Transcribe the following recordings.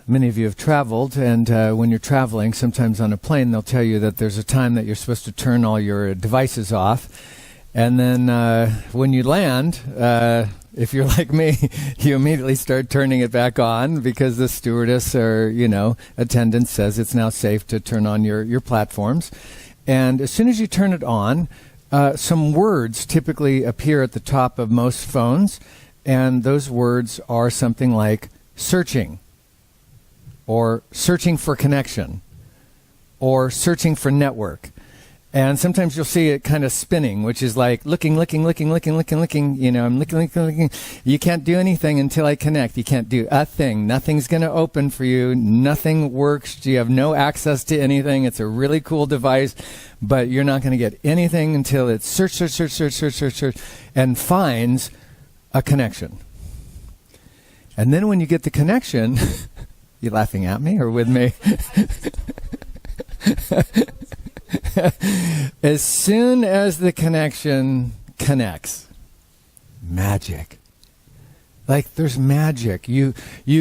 Many of you have traveled, and when you're traveling, sometimes on a plane, they'll tell you that there's a time that you're supposed to turn all your devices off. And then when you land, if you're like me, you immediately start turning it back on because the stewardess or, attendant says it's now safe to turn on your platforms. And as soon as you turn it on, some words typically appear at the top of most phones, and those words are something like searching, or searching for connection, or searching for network. And sometimes you'll see it kind of spinning, which is like looking, I'm looking. You can't do anything until I connect. You can't do a thing. Nothing's going to open for you. Nothing works. You have no access to anything. It's a really cool device, but you're not going to get anything until it search, and finds a connection. And then when you get the connection, you laughing at me or with me? As soon as the connection connects, magic. Like there's magic. You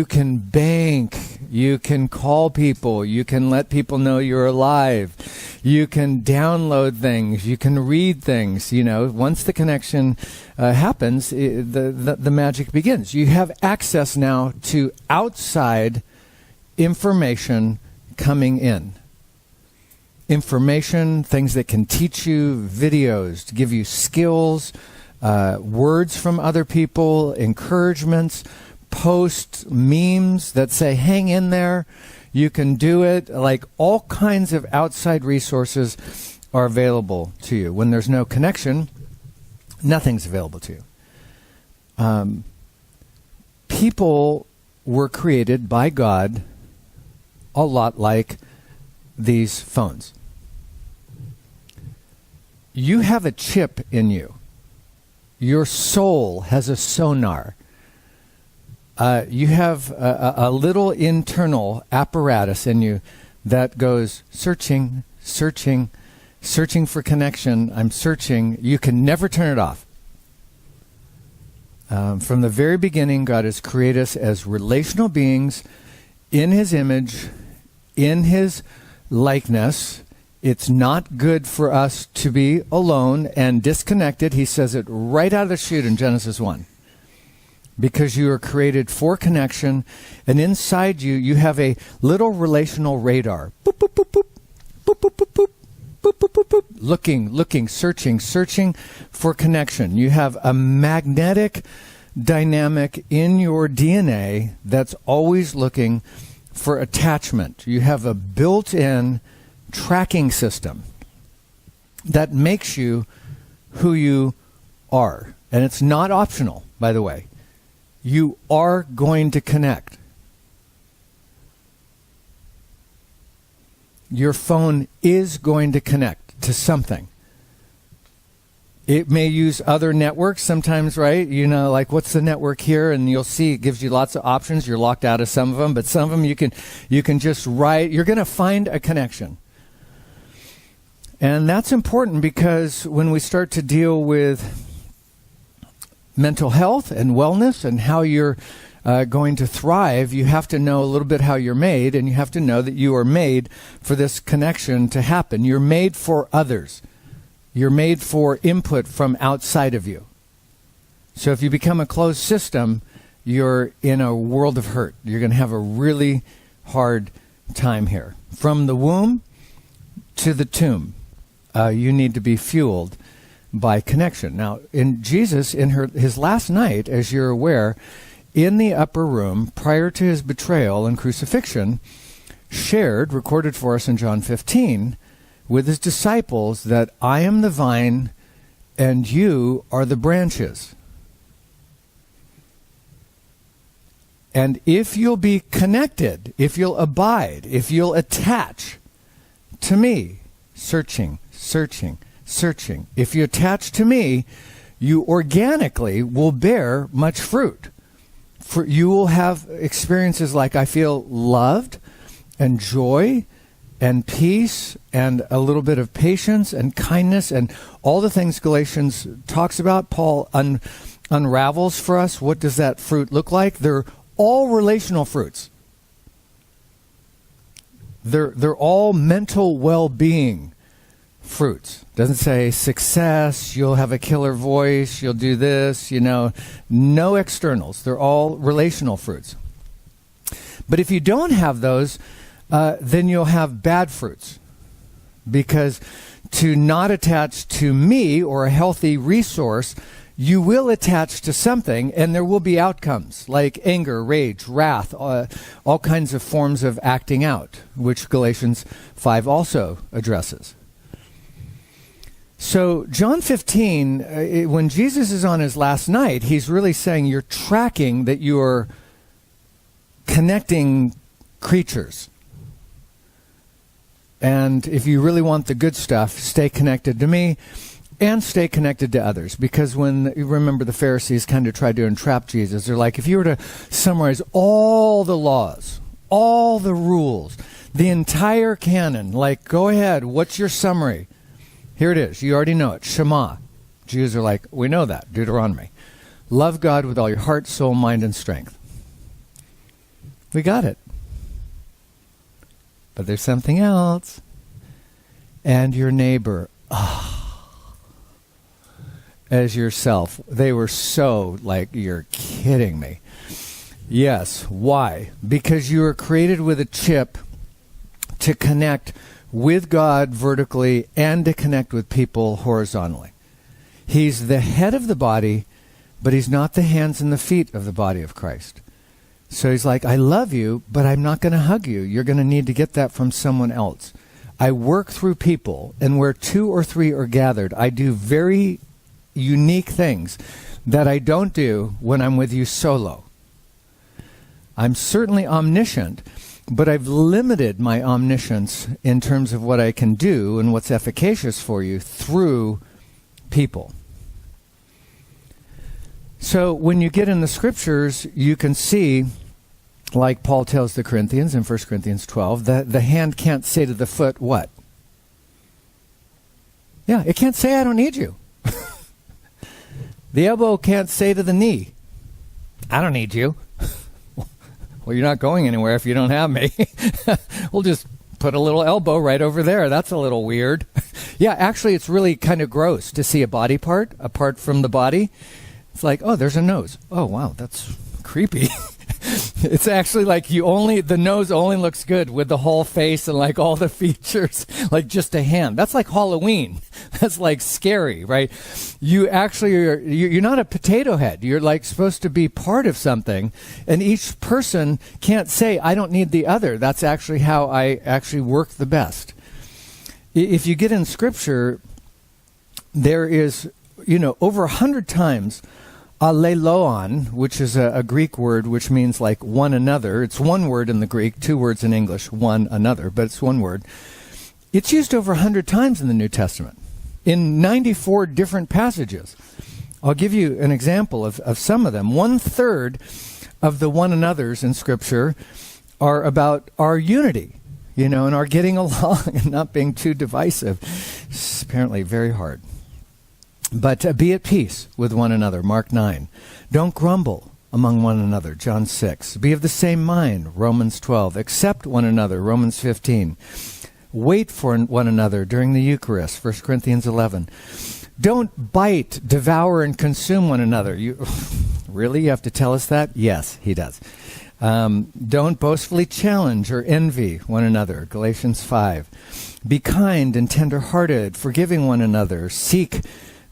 can bank. You can call people. You can let people know you're alive. You can download things. You can read things. Once the connection happens, the magic begins. You have access now to outside information coming in. Information, things that can teach you, videos to give you skills, words from other people, encouragements, posts, memes that say, hang in there, you can do it. Like all kinds of outside resources are available to you. When there's no connection, nothing's available to you. People were created by God a lot like these phones. You have a chip in you. Your soul has a sonar. You have a little internal apparatus in you that goes searching for connection. I'm searching. You can never turn it off. From the very beginning, God has created us as relational beings in His image, in His likeness. It's not good for us to be alone and disconnected. He says it right out of the chute in Genesis 1. Because you are created for connection, and inside you, you have a little relational radar. Boop, boop, boop, boop. Boop, boop, boop, boop. Boop, boop, boop, boop. Looking, searching for connection. You have a magnetic dynamic in your DNA that's always looking for attachment. You have a built-in tracking system that makes you who you are. And it's not optional, by the way. You are going to connect. Your phone is going to connect to something. It may use other networks sometimes, right? Like what's the network here? And you'll see it gives you lots of options. You're locked out of some of them, but some of them you can just write. You're going to find a connection. And that's important because when we start to deal with mental health and wellness and how you're going to thrive, you have to know a little bit how you're made, and you have to know that you are made for this connection to happen. You're made for others. You're made for input from outside of you. So if you become a closed system, you're in a world of hurt. You're going to have a really hard time here. From the womb to the tomb, you need to be fueled by connection. Now, in Jesus, in his last night, as you're aware, in the upper room, prior to his betrayal and crucifixion, shared, recorded for us in John 15, with his disciples that I am the vine and you are the branches. And if you'll be connected, if you'll abide, if you'll attach to me, searching, if you attach to me, you organically will bear much fruit. For you will have experiences like I feel loved and joy and peace and a little bit of patience and kindness and all the things Galatians talks about. Paul unravels for us what does that fruit look like. They're all relational fruits. They're all mental well-being fruits. Doesn't say success, you'll have a killer voice, you'll do this, no externals. They're all relational fruits. But if you don't have those, then you'll have bad fruits. Because to not attach to me or a healthy resource, you will attach to something, and there will be outcomes like anger, rage, wrath, all kinds of forms of acting out, which Galatians 5 also addresses. So John 15, when Jesus is on his last night, he's really saying you're tracking that you're connecting creatures. And if you really want the good stuff, stay connected to me and stay connected to others. Because when, you remember, the Pharisees kind of tried to entrap Jesus, they're like, if you were to summarize all the laws, all the rules, the entire canon, like, go ahead, what's your summary? Here it is. You already know it. Shema. Jews are like, we know that. Deuteronomy. Love God with all your heart, soul, mind, and strength. We got it. But there's something else. And your neighbor. As yourself. They were so like, you're kidding me. Yes. Why? Because you were created with a chip to connect with God vertically and to connect with people horizontally. He's the head of the body, but he's not the hands and the feet of the body of Christ. So he's like, I love you, but I'm not going to hug you. You're going to need to get that from someone else. I work through people, and where 2 or 3 are gathered, I do very unique things that I don't do when I'm with you solo. I'm certainly omniscient, but I've limited my omniscience in terms of what I can do and what's efficacious for you through people. So when you get in the scriptures, you can see, like Paul tells the Corinthians in 1 Corinthians 12, that the hand can't say to the foot, what? Yeah, it can't say, I don't need you. The elbow can't say to the knee, I don't need you. Well, you're not going anywhere if you don't have me. We'll just put a little elbow right over there. That's a little weird. Yeah, actually, it's really kind of gross to see a body part apart from the body. It's like, oh, there's a nose. Oh, wow, that's creepy. It's actually like the nose only looks good with the whole face and like all the features, like just a hand. That's like Halloween. That's like scary, right? You actually you're not a potato head. You're like supposed to be part of something, and each person can't say, I don't need the other. That's actually how I actually work the best. If you get in Scripture, there is, over 100 times alelon, which is a Greek word which means like one another. It's one word in the Greek, 2 words in English, one another, but it's one word. It's used over 100 times in the New Testament, in 94 different passages. I'll give you an example of some of them. 1/3 of the one another's in Scripture are about our unity, and our getting along and not being too divisive. It's apparently very hard. But be at peace with one another, Mark 9. Don't grumble among one another, John 6. Be of the same mind, Romans 12. Accept one another, Romans 15. Wait for one another during the Eucharist, 1 Corinthians 11. Don't bite, devour, and consume one another. Really? You have to tell us that? Yes, he does. Don't boastfully challenge or envy one another, Galatians 5. Be kind and tender-hearted, forgiving one another. Seek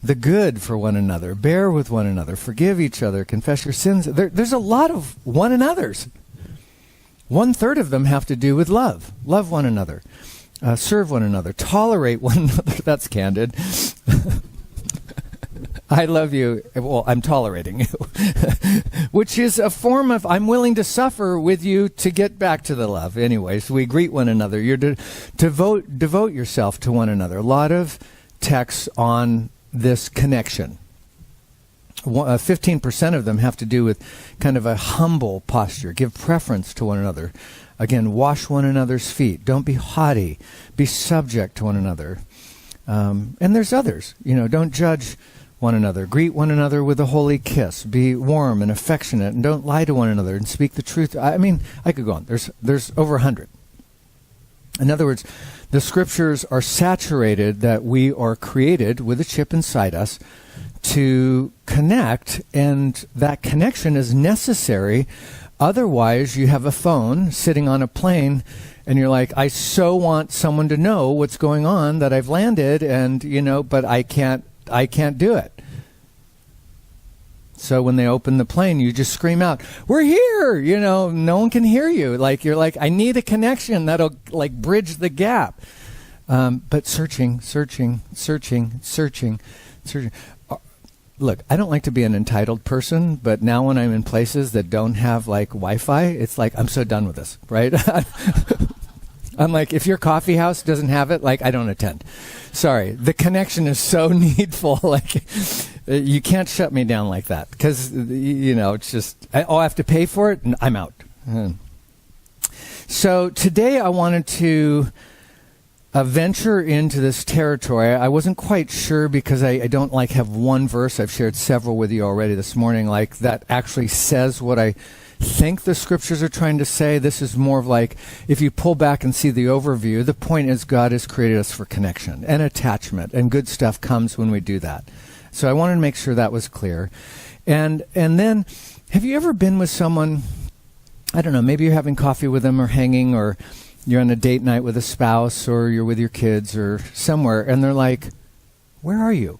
the good for one another. Bear with one another. Forgive each other. Confess your sins. There's a lot of one another's. 1/3 of them have to do with love. Love one another. Serve one another. Tolerate one another. That's candid. I love you. Well, I'm tolerating you. Which is a form of, I'm willing to suffer with you to get back to the love. Anyways, we greet one another. You're to devote yourself to one another. A lot of texts on this connection. 15% of them have to do with kind of a humble posture. Give preference to one another. Again, wash one another's feet. Don't be haughty. Be subject to one another. And there's others. Don't judge one another. Greet one another with a holy kiss. Be warm and affectionate, and don't lie to one another, and speak the truth. I mean, I could go on. There's over 100. In other words, the scriptures are saturated that we are created with a chip inside us to connect, and that connection is necessary. Otherwise, you have a phone sitting on a plane, and you're like, I so want someone to know what's going on, that I've landed, and, but I can't do it. So when they open the plane, you just scream out, we're here! No one can hear you. You're like, I need a connection that'll, bridge the gap. But searching. Look, I don't like to be an entitled person, but now when I'm in places that don't have, Wi-Fi, it's like, I'm so done with this, right? I'm like, if your coffee house doesn't have it, I don't attend. Sorry, the connection is so needful. You can't shut me down like that because, it's just, I have to pay for it and I'm out. So today I wanted to venture into this territory. I wasn't quite sure because I don't have one verse. I've shared several with you already this morning, that actually says what I think the scriptures are trying to say. This is more of if you pull back and see the overview, the point is God has created us for connection and attachment, and good stuff comes when we do that. So I wanted to make sure that was clear. And then, have you ever been with someone, I don't know, maybe you're having coffee with them or hanging, or you're on a date night with a spouse, or you're with your kids or somewhere, and they're like, where are you?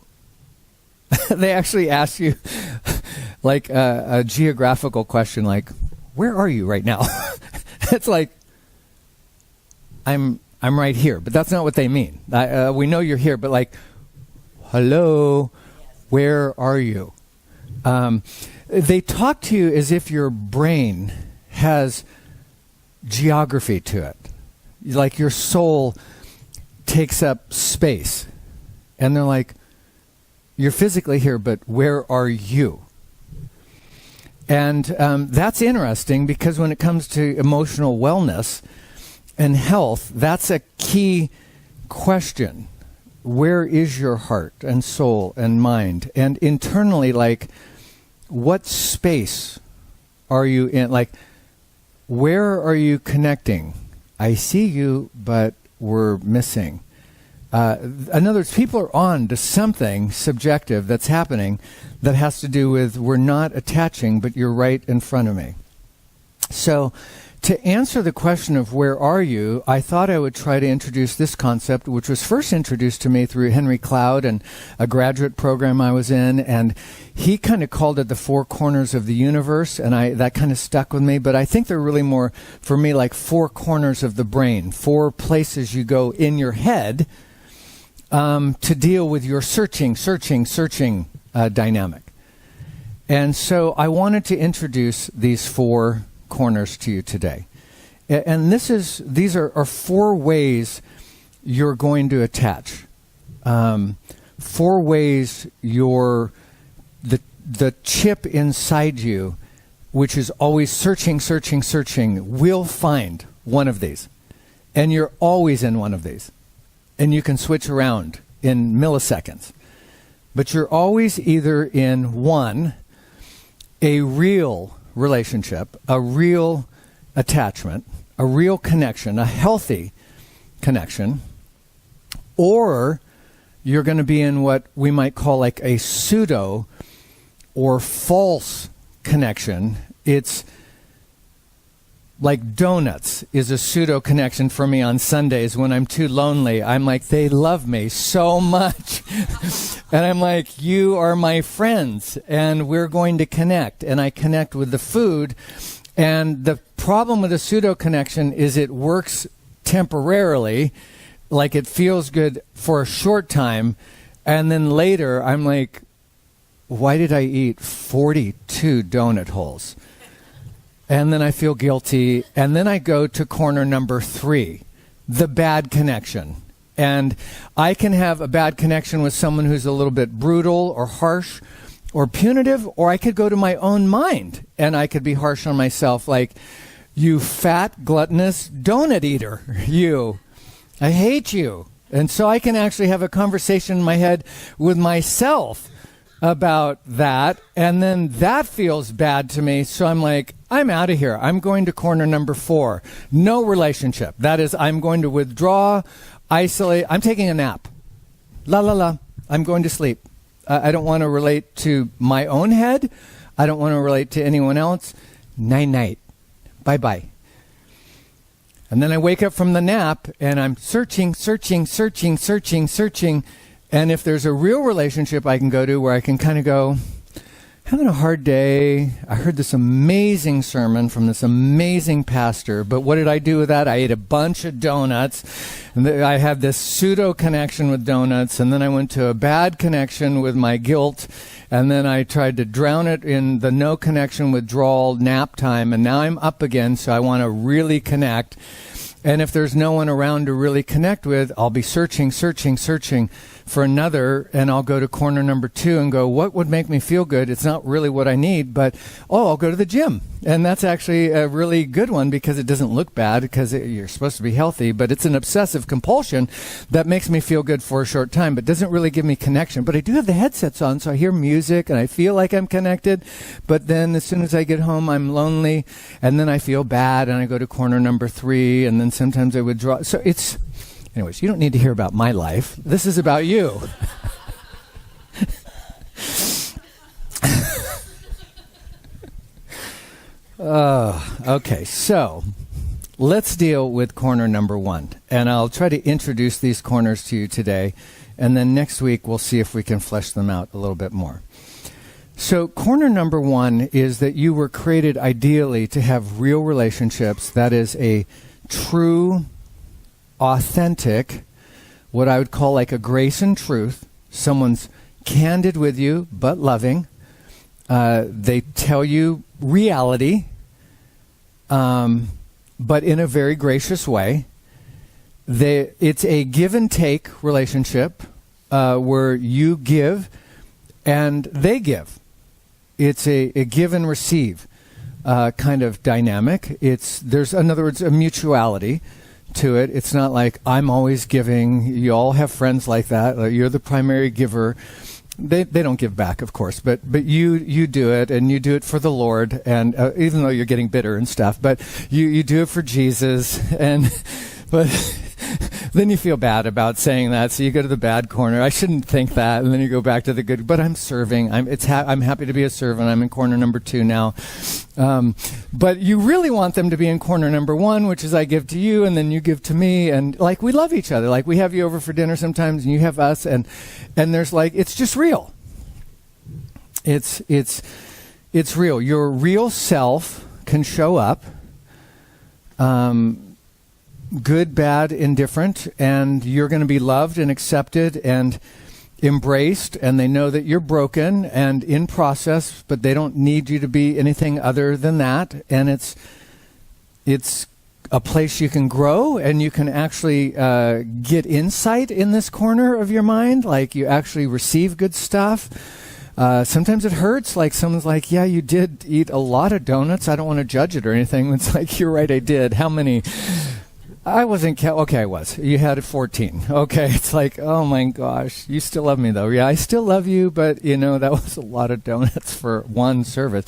They actually ask you a geographical question, where are you right now? It's I'm right here, but that's not what they mean. We know you're here, but hello, where are you? They talk to you as if your brain has geography to it. Your soul takes up space. And they're like, you're physically here, but where are you? And that's interesting because when it comes to emotional wellness and health, that's a key question. Where is your heart and soul and mind? And internally, what space are you in? Where are you connecting? I see you, but we're missing. In other words, people are on to something subjective that's happening that has to do with we're not attaching, but you're right in front of me. So to answer the question of where are you, I thought I would try to introduce this concept, which was first introduced to me through Henry Cloud and a graduate program I was in, and he kind of called it the four corners of the universe, and that kind of stuck with me, but I think they're really more, for me, four corners of the brain, four places you go in your head to deal with your searching dynamic. And so I wanted to introduce these four corners to you today. And these are four ways you're going to attach. Four ways the chip inside you, which is always searching, will find one of these. And you're always in one of these. And you can switch around in milliseconds. But you're always either in one, a real relationship, a real attachment, a real connection, a healthy connection, or you're going to be in what we might call a pseudo or false connection. It's donuts is a pseudo connection for me on Sundays when I'm too lonely. I'm they love me so much. And I'm you are my friends, and we're going to connect. And I connect with the food. And the problem with a pseudo connection is it works temporarily, it feels good for a short time. And then later, I'm why did I eat 42 donut holes? And then I feel guilty. And then I go to corner number 3, the bad connection. And I can have a bad connection with someone who's a little bit brutal or harsh or punitive, or I could go to my own mind and I could be harsh on myself, you fat, gluttonous donut eater, you. I hate you. And so I can actually have a conversation in my head with myself about that, and then that feels bad to me, so I'm like, I'm out of here. I'm going to corner number 4. No relationship. That is, I'm going to withdraw, isolate. I'm taking a nap. La la la. I'm going to sleep. I don't want to relate to my own head. I don't want to relate to anyone else. Night night. Bye bye. And then I wake up from the nap and I'm searching. And if there's a real relationship I can go to where I can kind of go, having a hard day. I heard this amazing sermon from this amazing pastor, but what did I do with that? I ate a bunch of donuts, and I had this pseudo connection with donuts, and then I went to a bad connection with my guilt, and then I tried to drown it in the no connection withdrawal nap time, and now I'm up again, so I want to really connect. And if there's no one around to really connect with, I'll be searching for another, and I'll go to corner number 2 and go, what would make me feel good? It's not really what I need, but, I'll go to the gym. And that's actually a really good one because it doesn't look bad because you're supposed to be healthy, but it's an obsessive compulsion that makes me feel good for a short time, but doesn't really give me connection. But I do have the headsets on, so I hear music and I feel like I'm connected, but then as soon as I get home, I'm lonely, and then I feel bad, and I go to corner number 3, and then sometimes I withdraw. So it's... Anyways, you don't need to hear about my life. This is about you. Okay, so let's deal with corner number 1. And I'll try to introduce these corners to you today. And then next week, we'll see if we can flesh them out a little bit more. So corner number 1 is that you were created ideally to have real relationships. That is a true, authentic, what I would call like a grace and truth. Someone's candid with you, but loving. They tell you reality, but in a very gracious way. It's a give and take relationship where you give and they give. It's a give and receive kind of dynamic. There's, in other words, a mutuality to it. It's not like I'm always giving. You all have friends like that. You're the primary giver. They don't give back, of course, but you do it, and you do it for the Lord, and even though you're getting bitter and stuff, but you do it for Jesus, but then you feel bad about saying that, so you go to the bad corner. I shouldn't think that, and then you go back to the good. But I'm serving. I'm happy to be a servant. I'm in corner number 2 now. But you really want them to be in corner number 1, which is I give to you, and then you give to me, and like we love each other. Like we have you over for dinner sometimes, and you have us, and there's like it's just real. It's real. Your real self can show up. Good, bad, indifferent, and you're going to be loved and accepted and embraced, and they know that you're broken and in process, but they don't need you to be anything other than that. And it's a place you can grow, and you can actually get insight in this corner of your mind, like you actually receive good stuff. Sometimes it hurts, like someone's like, yeah, you did eat a lot of donuts. I don't want to judge it or anything. It's like, you're right, I did. How many? I wasn't okay, I was. You had 14. Okay, it's like, oh my gosh, you still love me though. Yeah, I still love you, but that was a lot of donuts for one service.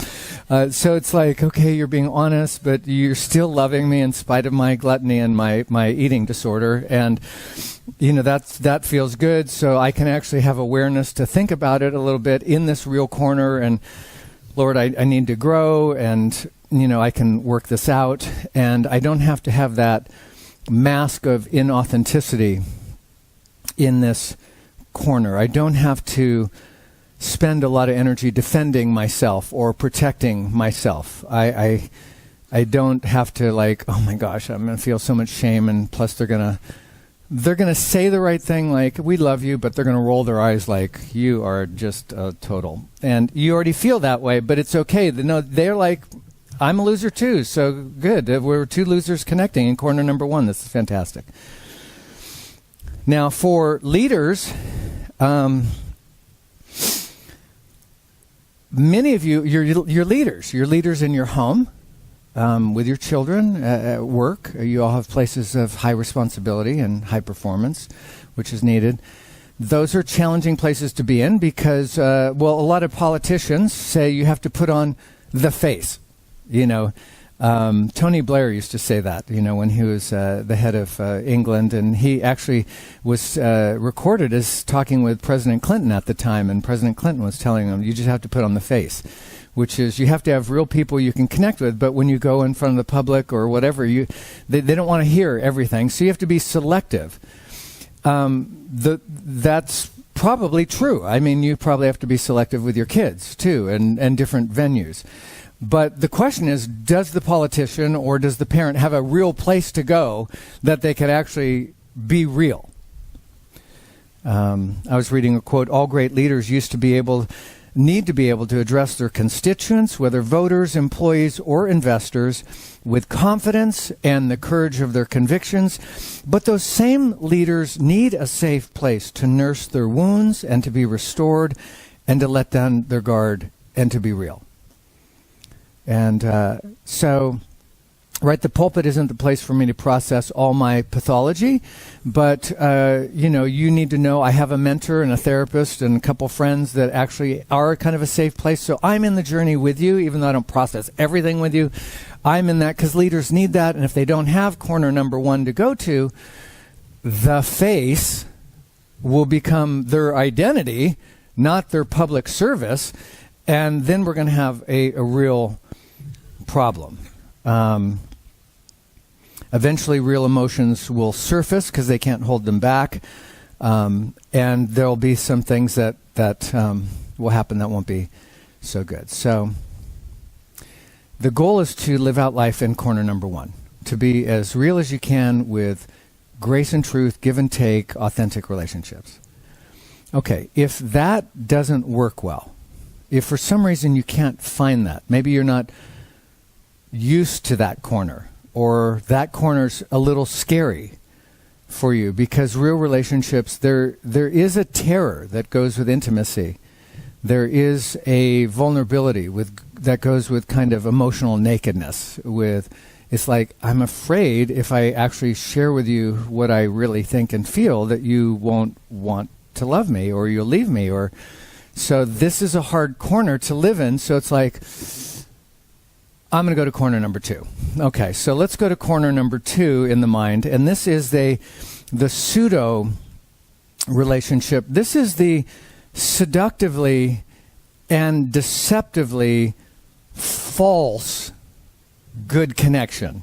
So it's like, okay, you're being honest, but you're still loving me in spite of my gluttony and my eating disorder. And that feels good. So I can actually have awareness to think about it a little bit in this real corner. And Lord, I need to grow, and I can work this out, and I don't have to have that mask of inauthenticity in this corner. I don't have to spend a lot of energy defending myself or protecting myself. I don't have to like, oh my gosh, I'm going to feel so much shame, and plus they're going to say the right thing, like, we love you, but they're going to roll their eyes like, you are just a total. And you already feel that way, but it's okay. They're like, I'm a loser too, so good. We're 2 losers connecting in corner number 1. This is fantastic. Now, for leaders, many of you, you're leaders. You're leaders in your home, with your children, at work. You all have places of high responsibility and high performance, which is needed. those are challenging places to be in because, a lot of politicians say you have to put on the face. Tony Blair used to say that, when he was the head of England, and he actually was recorded as talking with President Clinton at the time, and President Clinton was telling him, you just have to put on the face, which is you have to have real people you can connect with, but when you go in front of the public or whatever, they don't want to hear everything, so you have to be selective. That's probably true. I mean, you probably have to be selective with your kids, too, and different venues. But the question is, does the politician or does the parent have a real place to go that they could actually be real? I was reading a quote, all great leaders need to be able to address their constituents, whether voters, employees, or investors, with confidence and the courage of their convictions. But those same leaders need a safe place to nurse their wounds and to be restored and to let down their guard and to be real. And the pulpit isn't the place for me to process all my pathology, but, you need to know I have a mentor and a therapist and a couple friends that actually are kind of a safe place. So I'm in the journey with you, even though I don't process everything with you. I'm in that because leaders need that. And if they don't have corner number one to go to, the face will become their identity, not their public service. And then we're going to have a real problem. Eventually, real emotions will surface because they can't hold them back, and there'll be some things that will happen that won't be so good. So the goal is to live out life in corner number one, to be as real as you can with grace and truth, give and take, authentic relationships. Okay, if that doesn't work well, if for some reason you can't find that, maybe you're not used to that corner, or that corner's a little scary for you, because real relationships, there is a terror that goes with intimacy. There is a vulnerability that goes with kind of emotional nakedness. It's like, I'm afraid if I actually share with you what I really think and feel that you won't want to love me, or you'll leave me, so this is a hard corner to live in. So it's like, I'm going to go to corner number two. Okay, so let's go to corner number two in the mind. And this is the pseudo relationship. This is the seductively and deceptively false good connection.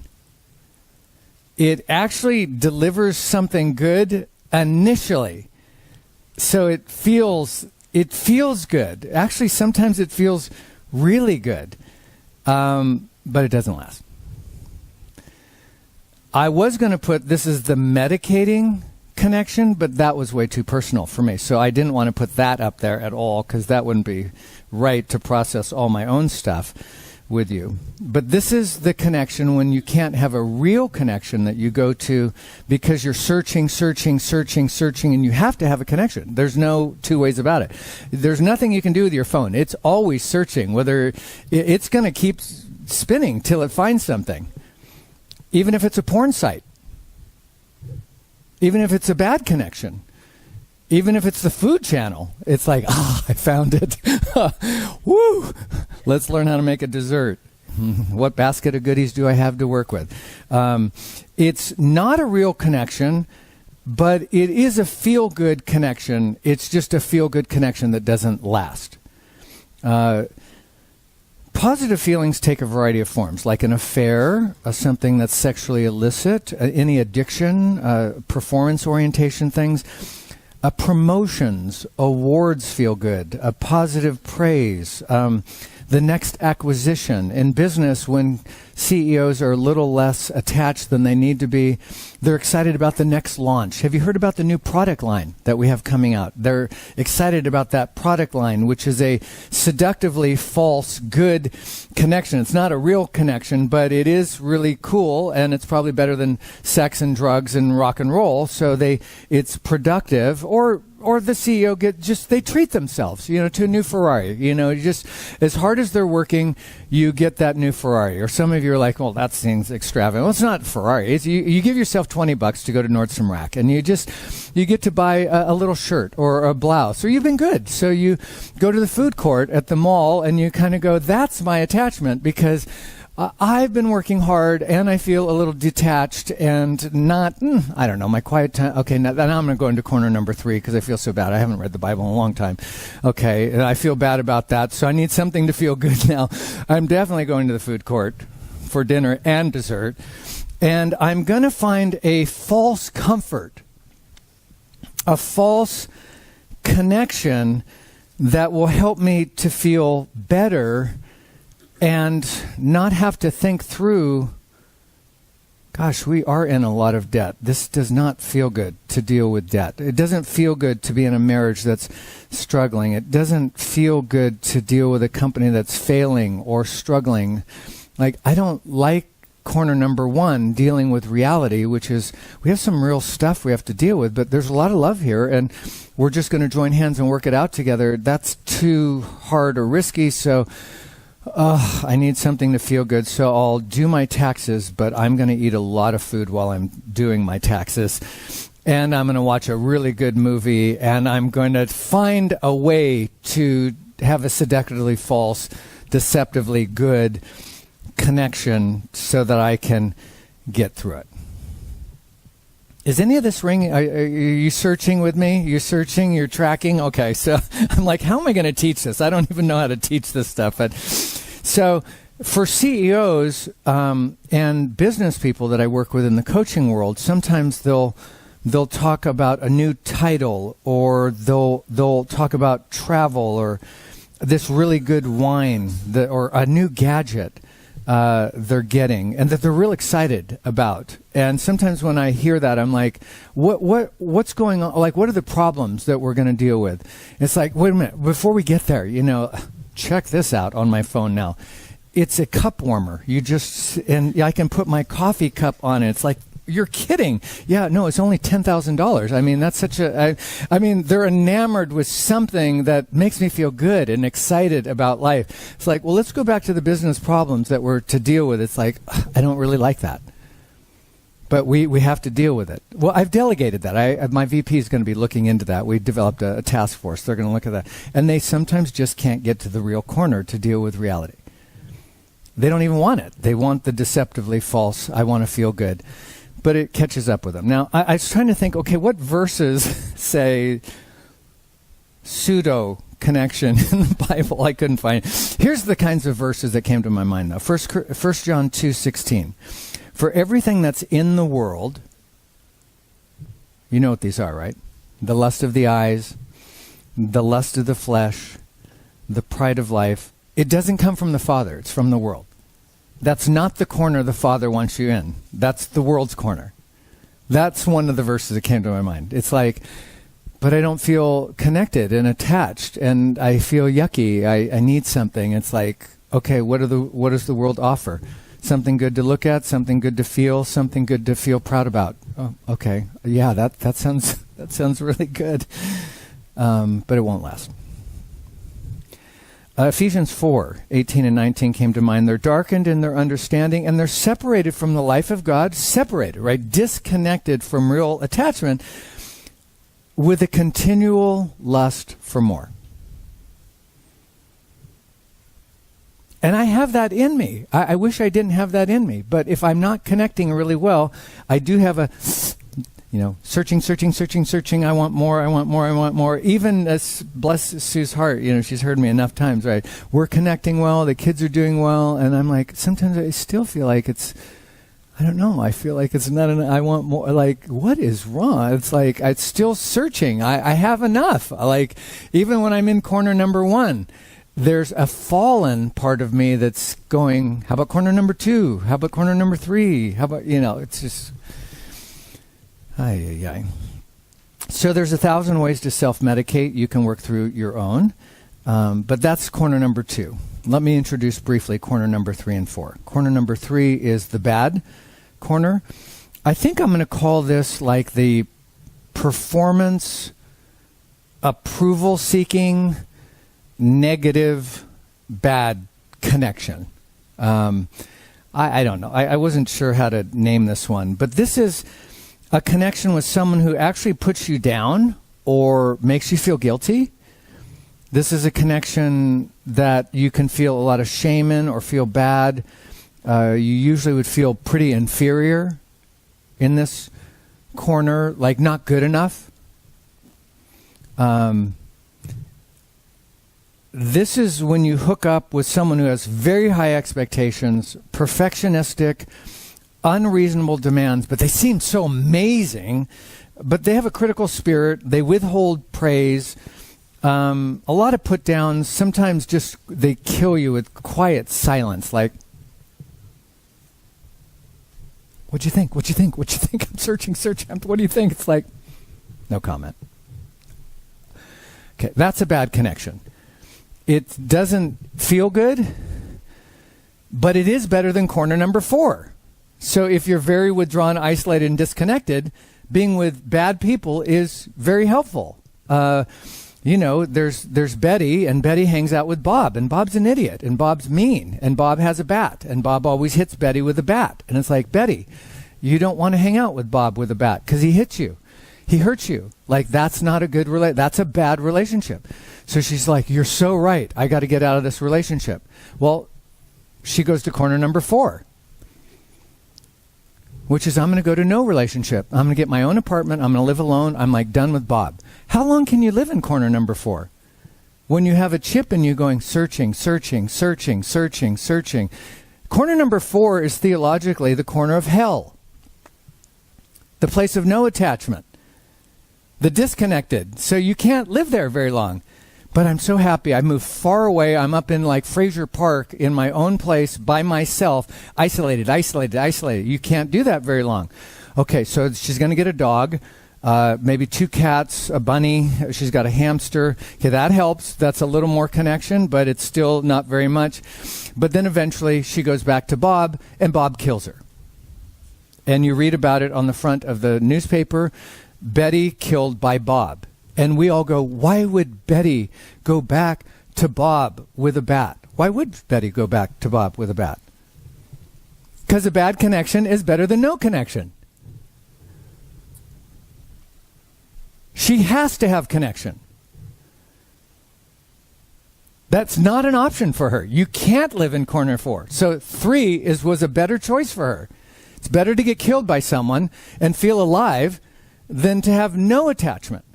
It actually delivers something good initially. So it feels good. Actually, sometimes it feels really good. But it doesn't last. I was going to put this is the medicating connection, but that was way too personal for me. So I didn't want to put that up there at all, because that wouldn't be right to process all my own stuff with you. But this is the connection when you can't have a real connection that you go to because you're searching, and you have to have a connection. There's no two ways about it. There's nothing you can do with your phone. It's always searching, whether it's going to keep spinning till it finds something. Even if it's a porn site. Even if it's a bad connection. Even if it's the food channel. It's like, I found it. Woo! Let's learn how to make a dessert. What basket of goodies do I have to work with? It's not a real connection, but it is a feel-good connection. It's just a feel-good connection that doesn't last. Positive feelings take a variety of forms, like an affair, something that's sexually illicit, any addiction, performance orientation things. Promotions, awards feel good, positive praise, the next acquisition. In business, when CEOs are a little less attached than they need to be, they're excited about the next launch. Have you heard about the new product line that we have coming out? They're excited about that product line, which is a seductively false good connection. It's not a real connection, but it is really cool, and it's probably better than sex and drugs and rock and roll. So it's productive, or or the CEO they treat themselves, to a new Ferrari. Just as hard as they're working, you get that new Ferrari. Or some of you are like, well, that seems extravagant. Well, it's not Ferrari. You give yourself $20 to go to Nordstrom Rack, and you get to buy a little shirt or a blouse, or you've been good. So you go to the food court at the mall, and you kind of go, that's my attachment, because I've been working hard, and I feel a little detached and not, I don't know, my quiet time. Okay, now I'm going to go into corner number 3 because I feel so bad. I haven't read the Bible in a long time. Okay, and I feel bad about that, so I need something to feel good now. I'm definitely going to the food court for dinner and dessert, and I'm going to find a false comfort, a false connection that will help me to feel better and not have to think through, gosh, we are in a lot of debt. This does not feel good to deal with debt. It doesn't feel good to be in a marriage that's struggling. It doesn't feel good to deal with a company that's failing or struggling. I don't like corner number 1, dealing with reality, which is we have some real stuff we have to deal with, but there's a lot of love here, and we're just going to join hands and work it out together. That's too hard or risky, so I need something to feel good, so I'll do my taxes, but I'm going to eat a lot of food while I'm doing my taxes. And I'm going to watch a really good movie, and I'm going to find a way to have a seductively false, deceptively good connection so that I can get through it. Is any of this ringing? Are you searching with me? You're searching? You're tracking? Okay, so I'm like, how am I going to teach this? I don't even know how to teach this stuff. But so for CEOs and business people that I work with in the coaching world, sometimes they'll talk about a new title, or they'll talk about travel, or this really good wine, or a new gadget they're getting, and that they're real excited about. And sometimes when I hear that, I'm like, what's going on? Like, what are the problems that we're going to deal with? It's like, wait a minute, before we get there, check this out on my phone now. It's a cup warmer. And I can put my coffee cup on it. It's like, you're kidding. Yeah, no, it's only $10,000. I mean, that's they're enamored with something that makes me feel good and excited about life. It's like, well, let's go back to the business problems that we're to deal with. It's like, I don't really like that. But we have to deal with it. Well, I've delegated that. My VP is going to be looking into that. We developed a task force. They're going to look at that. And they sometimes just can't get to the real corner to deal with reality. They don't even want it. They want the deceptively false, I want to feel good. But it catches up with them. Now, I was trying to think, okay, what verses say pseudo connection in the Bible? I couldn't find it. Here's the kinds of verses that came to my mind, though. 1 John 2:16. For everything that's in the world, you know what these are, right? The lust of the eyes, the lust of the flesh, the pride of life. It doesn't come from the Father. It's from the world. That's not the corner the Father wants you in. That's the world's corner. That's one of the verses that came to my mind. It's like, but I don't feel connected and attached, and I feel yucky. I need something. It's like, okay, what does the world offer? Something good to look at, something good to feel, something good to feel proud about. Oh, okay, yeah, that sounds really good, but it won't last. Ephesians 4:18 and 19 came to mind. They're darkened in their understanding, and they're separated from the life of God, separated, right? Disconnected from real attachment, with a continual lust for more. And I have that in me. I wish I didn't have that in me. But if I'm not connecting really well, I do have a, searching. I want more. Even as bless Sue's heart, she's heard me enough times, right? We're connecting well. The kids are doing well. And I'm like, sometimes I still feel like it's, I don't know. I feel like it's not I want more. Like, what is wrong? It's like, I'm still searching. I have enough. Like, even when I'm in corner number 1, there's a fallen part of me that's going, how about corner number 2? How about corner number 3? How about, it's just, ay. So there's 1,000 ways to self-medicate. You can work through your own. But that's corner number 2. Let me introduce briefly corner number 3 and 4. Corner number 3 is the bad corner. I think I'm going to call this like the performance approval-seeking, negative, bad connection. I don't know. I wasn't sure how to name this one. But this is a connection with someone who actually puts you down or makes you feel guilty. This is a connection that you can feel a lot of shame in or feel bad. You usually would feel pretty inferior in this corner, like not good enough. This is when you hook up with someone who has very high expectations, perfectionistic, unreasonable demands, but they seem so amazing, but they have a critical spirit. They withhold praise. A lot of put downs. Sometimes just they kill you with quiet silence, like, what'd you think? What'd you think? What'd you think? I'm searching. What do you think? It's like, no comment. Okay, that's a bad connection. It doesn't feel good, but it is better than corner number 4. So if you're very withdrawn, isolated, and disconnected, being with bad people is very helpful. There's Betty, and Betty hangs out with Bob, and Bob's an idiot, and Bob's mean, and Bob has a bat, and Bob always hits Betty with a bat. And it's like, Betty, you don't want to hang out with Bob with a bat because he hits you. He hurts you. Like, that's not a good that's a bad relationship. So she's like, you're so right. I got to get out of this relationship. Well, she goes to corner number 4, which is, I'm going to go to no relationship. I'm going to get my own apartment. I'm going to live alone. I'm like done with Bob. How long can you live in corner number 4? When you have a chip in you going searching. Corner number 4 is theologically the corner of hell. The place of no attachment. The disconnected. So you can't live there very long. But I'm so happy. I moved far away. I'm up in like Fraser Park in my own place by myself, isolated. You can't do that very long. Okay, so she's going to get a dog, maybe 2 cats, a bunny. She's got a hamster. Okay, that helps. That's a little more connection, but it's still not very much. But then eventually she goes back to Bob, and Bob kills her. And you read about it on the front of the newspaper. Betty killed by Bob. And we all go, why would Betty go back to Bob with a bat? Why would Betty go back to Bob with a bat? Because a bad connection is better than no connection. She has to have connection. That's not an option for her. You can't live in corner 4. So 3 was a better choice for her. It's better to get killed by someone and feel alive than to have no attachment.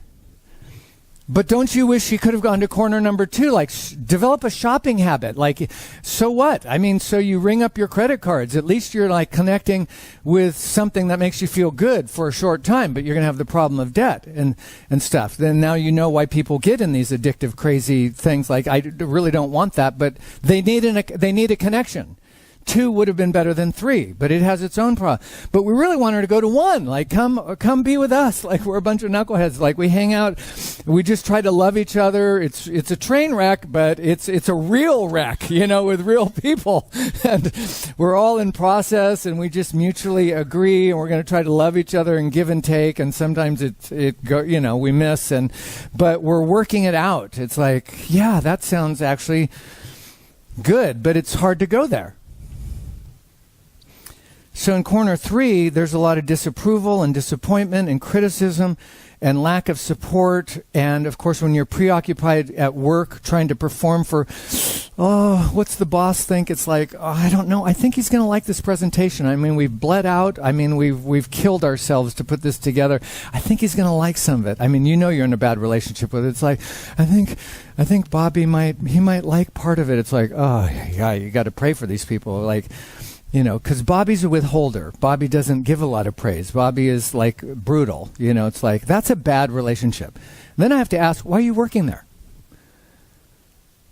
But don't you wish she could have gone to corner number 2? Like, develop a shopping habit. Like, so what? I mean, so you ring up your credit cards. At least you're like connecting with something that makes you feel good for a short time, but you're going to have the problem of debt and stuff. Then now you know why people get in these addictive, crazy things. Like, I really don't want that, but they need a connection. 2 would have been better than 3, but it has its own problem. But we really want her to go to 1. Like, come be with us. Like, we're a bunch of knuckleheads. Like, we hang out. We just try to love each other. It's a train wreck, but it's a real wreck, with real people. And we're all in process, and we just mutually agree, and we're going to try to love each other and give and take. And sometimes we miss, but we're working it out. It's like, yeah, that sounds actually good, but it's hard to go there. So in corner 3, there's a lot of disapproval and disappointment and criticism and lack of support. And of course, when you're preoccupied at work trying to perform for, what's the boss think? It's like, I don't know. I think he's going to like this presentation. I mean, we've bled out. I mean, we've killed ourselves to put this together. I think he's going to like some of it. I mean, you're in a bad relationship with it. It's like, I think Bobby might like part of it. It's like, oh yeah, you got to pray for these people. Like, because Bobby's a withholder. Bobby doesn't give a lot of praise. Bobby is like brutal. It's like, that's a bad relationship. Then I have to ask, why are you working there?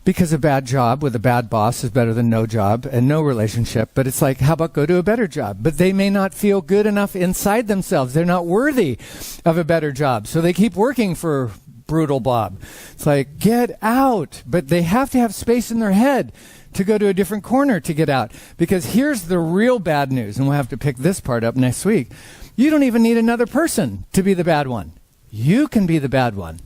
Because a bad job with a bad boss is better than no job and no relationship. But it's like, how about go to a better job? But they may not feel good enough inside themselves. They're not worthy of a better job. So they keep working for brutal Bob. It's like, get out. But they have to have space in their head to go to a different corner to get out. Because here's the real bad news, and we'll have to pick this part up next week. You don't even need another person to be the bad one. You can be the bad one.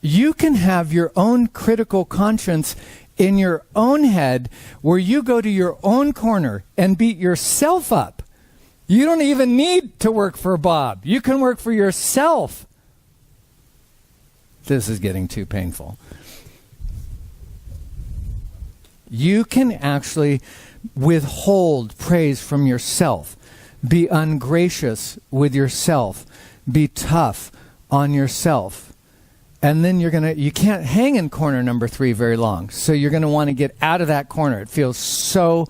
You can have your own critical conscience in your own head where you go to your own corner and beat yourself up. You don't even need to work for Bob. You can work for yourself. This is getting too painful. You can actually withhold praise from yourself. Be ungracious with yourself. Be tough on yourself. And then you can't hang in corner number 3 very long. So you're going to want to get out of that corner. It feels so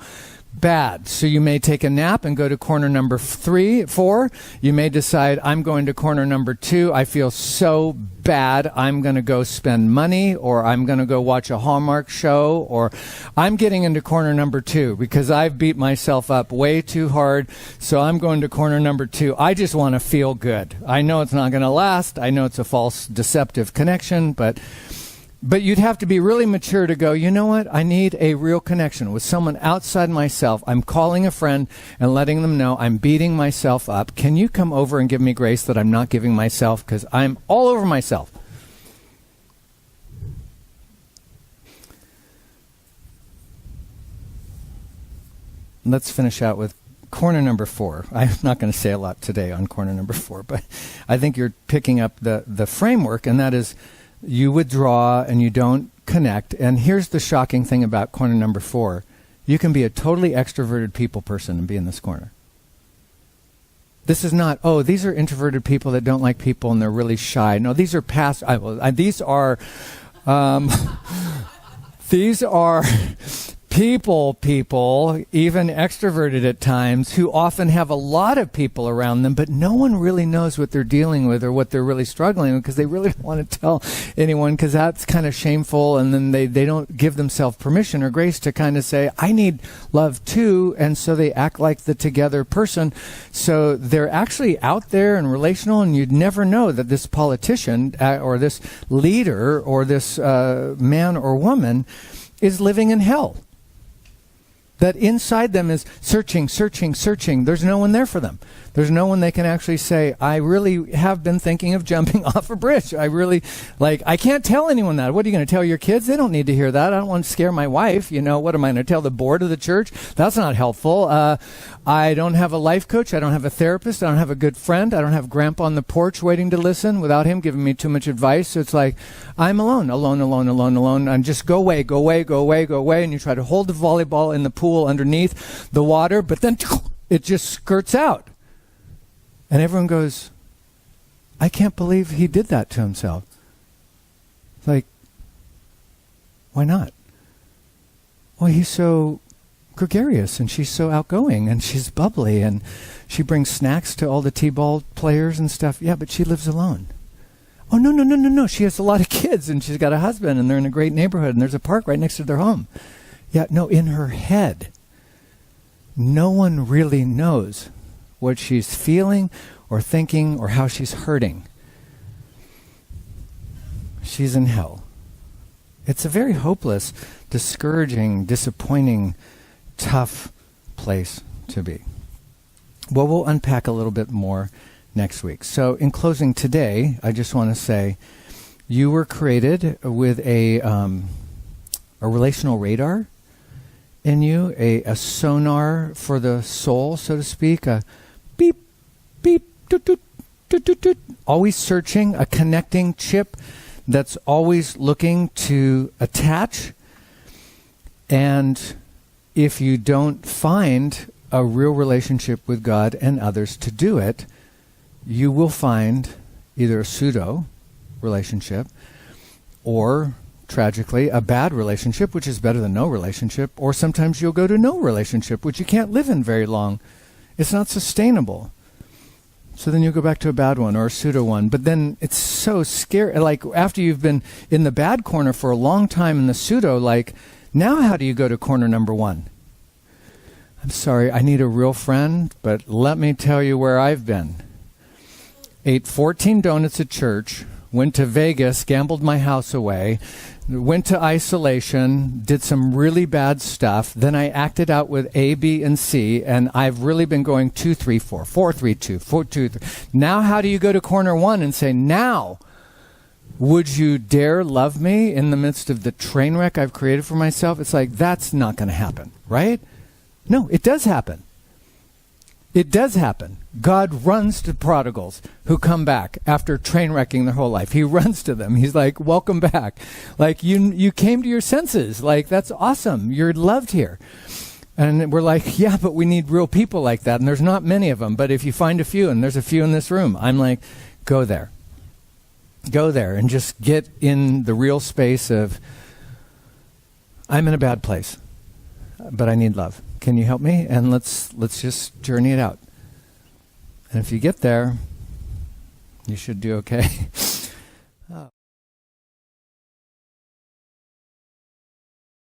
bad. So you may take a nap and go to corner number 4. You may decide, I'm going to corner number 2. I feel so bad. I'm going to go spend money, or I'm going to go watch a Hallmark show, or I'm getting into corner number 2 because I've beat myself up way too hard. So I'm going to corner number 2. I just want to feel good. I know it's not going to last. I know it's a false, deceptive connection, but you'd have to be really mature to go, you know what? I need a real connection with someone outside myself. I'm calling a friend and letting them know I'm beating myself up. Can you come over and give me grace that I'm not giving myself, because I'm all over myself? Let's finish out with corner number 4. I'm not going to say a lot today on corner number 4, but I think you're picking up the framework, and that is, you withdraw and you don't connect. And here's the shocking thing about corner number 4. You can be a totally extroverted people person and be in this corner. This is not, these are introverted people that don't like people and they're really shy. No, these are these are people, even extroverted at times, who often have a lot of people around them, but no one really knows what they're dealing with or what they're really struggling with, because they really don't want to tell anyone, because that's kind of shameful, and then they don't give themselves permission or grace to kind of say, I need love too, and so they act like the together person. So they're actually out there and relational, and you'd never know that this politician or this leader or this man or woman is living in hell. That inside them is searching. There's no one there for them. There's no one they can actually say, I really have been thinking of jumping off a bridge. I can't tell anyone that. What are you going to tell your kids? They don't need to hear that. I don't want to scare my wife. What am I going to tell the board of the church? That's not helpful. I don't have a life coach. I don't have a therapist. I don't have a good friend. I don't have grandpa on the porch waiting to listen without him giving me too much advice. So it's like, I'm alone. And just go away. And you try to hold the volleyball in the pool underneath the water, but then it just skirts out. And everyone goes, I can't believe he did that to himself. Like, why not? Well, he's so gregarious, and she's so outgoing, and she's bubbly, and she brings snacks to all the t-ball players and stuff. Yeah, but she lives alone. Oh, no. She has a lot of kids, and she's got a husband, and they're in a great neighborhood, and there's a park right next to their home. Yeah, no, in her head, no one really knows what she's feeling or thinking or how she's hurting. She's in hell. It's a very hopeless, discouraging, disappointing, tough place to be. Well, we'll unpack a little bit more next week. So in closing today, I just want to say you were created with a relational radar in you, a sonar for the soul, so to speak, a beep, beep, doot, doot, doot, doot, doot, always searching, a connecting chip that's always looking to attach. And if you don't find a real relationship with God and others to do it, you will find either a pseudo relationship or, tragically, a bad relationship, which is better than no relationship, or sometimes you'll go to no relationship, which you can't live in very long. It's not sustainable. So then you'll go back to a bad one or a pseudo one. But then it's so scary. Like, after you've been in the bad corner for a long time in the pseudo, like, now how do you go to corner number 1? I'm sorry, I need a real friend, but let me tell you where I've been. Ate 14 donuts at church, went to Vegas, gambled my house away, went to isolation, did some really bad stuff. Then I acted out with A, B, and C, and I've really been going 2, 3, 4, 4, 3, 2, 4, 2, 3. Now how do you go to corner 1 and say, now would you dare love me in the midst of the train wreck I've created for myself? It's like, that's not going to happen, right? No, it does happen. It does happen. God runs to prodigals who come back after train wrecking their whole life. He runs to them. He's like, welcome back. Like, you came to your senses. Like, that's awesome. You're loved here. And we're like, yeah, but we need real people like that. And there's not many of them. But if you find a few, and there's a few in this room, I'm like, go there. Go there and just get in the real space of, I'm in a bad place, but I need love. Can you help me? And let's just journey it out. And if you get there, you should do okay.